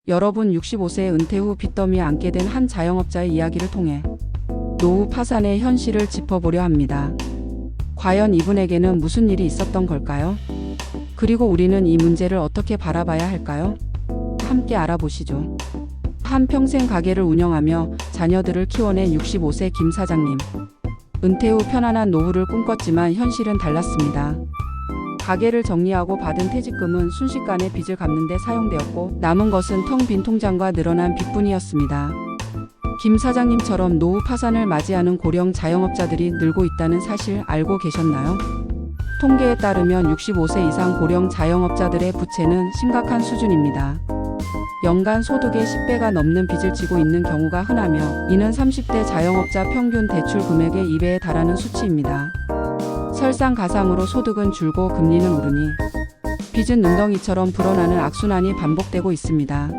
여러분 65세 은퇴 후 빚더미에 앉게 된 한 자영업자의 이야기를 통해 노후 파산의 현실을 짚어보려 합니다. 과연 이분에게는 무슨 일이 있었던 걸까요? 그리고 우리는 이 문제를 어떻게 바라봐야 할까요? 함께 알아보시죠. 한평생 가게를 운영하며 자녀들을 키워낸 65세 김 사장님. 은퇴 후 편안한 노후를 꿈꿨지만 현실은 달랐습니다. 가게를 정리하고 받은 퇴직금은 순식간에 빚을 갚는 데 사용되었고 남은 것은 텅 빈 통장과 늘어난 빚뿐이었습니다. 김 사장님처럼 노후 파산을 맞이하는 고령 자영업자들이 늘고 있다는 사실 알고 계셨나요? 통계에 따르면 65세 이상 고령 자영업자들의 부채는 심각한 수준입니다. 연간 소득의 10배가 넘는 빚을 지고 있는 경우가 흔하며 이는 30대 자영업자 평균 대출 금액의 2배에 달하는 수치입니다. 설상가상으로 소득은 줄고 금리는 오르니 빚은 눈덩이처럼 불어나는 악순환이 반복되고 있습니다.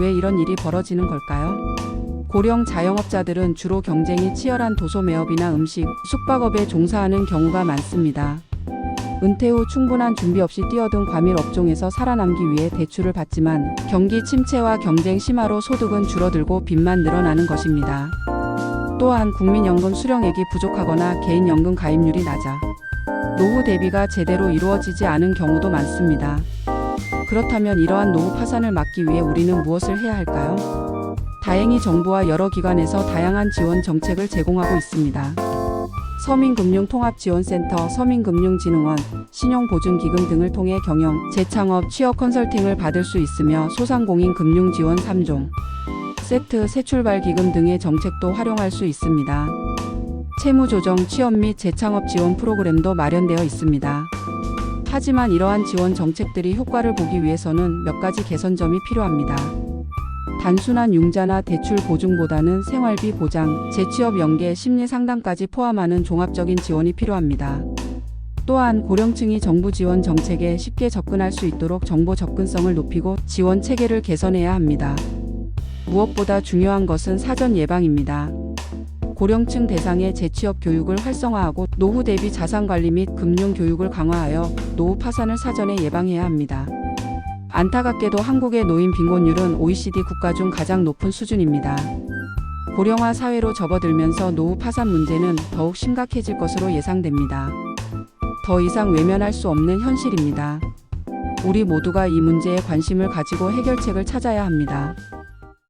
왜 이런 일이 벌어지는 걸까요? 고령 자영업자들은 주로 경쟁이 치열한 도소 매업이나 음식, 숙박업에 종사하는 경우가 많습니다. 은퇴 후 충분한 준비 없이 뛰어든 과밀 업종에서 살아남기 위해 대출을 받지만 경기 침체와 경쟁 심화로 소득은 줄어들고 빚만 늘어나는 것입니다. 또한 국민연금 수령액이 부족하거나 개인연금 가입률이 낮아 노후 대비가 제대로 이루어지지 않은 경우도 많습니다. 그렇다면 이러한 노후 파산을 막기 위해 우리는 무엇을 해야 할까요? 다행히 정부와 여러 기관에서 다양한 지원 정책을 제공하고 있습니다. 서민금융통합지원센터, 서민금융진흥원, 신용보증기금 등을 통해 경영, 재창업, 취업 컨설팅을 받을 수 있으며 소상공인금융지원 3종, 세트, 새출발기금 등의 정책도 활용할 수 있습니다. 채무조정, 취업 및 재창업 지원 프로그램도 마련되어 있습니다. 하지만 이러한 지원 정책들이 효과를 보기 위해서는 몇 가지 개선점이 필요합니다. 단순한 융자나 대출 보증보다는 생활비 보장, 재취업 연계, 심리 상담까지 포함하는 종합적인 지원이 필요합니다. 또한 고령층이 정부 지원 정책에 쉽게 접근할 수 있도록 정보 접근성을 높이고 지원 체계를 개선해야 합니다. 무엇보다 중요한 것은 사전 예방입니다. 고령층 대상의 재취업 교육을 활성화하고 노후 대비 자산관리 및 금융 교육을 강화하여 노후 파산을 사전에 예방해야 합니다. 안타깝게도 한국의 노인 빈곤율은 OECD 국가 중 가장 높은 수준입니다. 고령화 사회로 접어들면서 노후 파산 문제는 더욱 심각해질 것으로 예상됩니다. 더 이상 외면할 수 없는 현실입니다. 우리 모두가 이 문제에 관심을 가지고 해결책을 찾아야 합니다.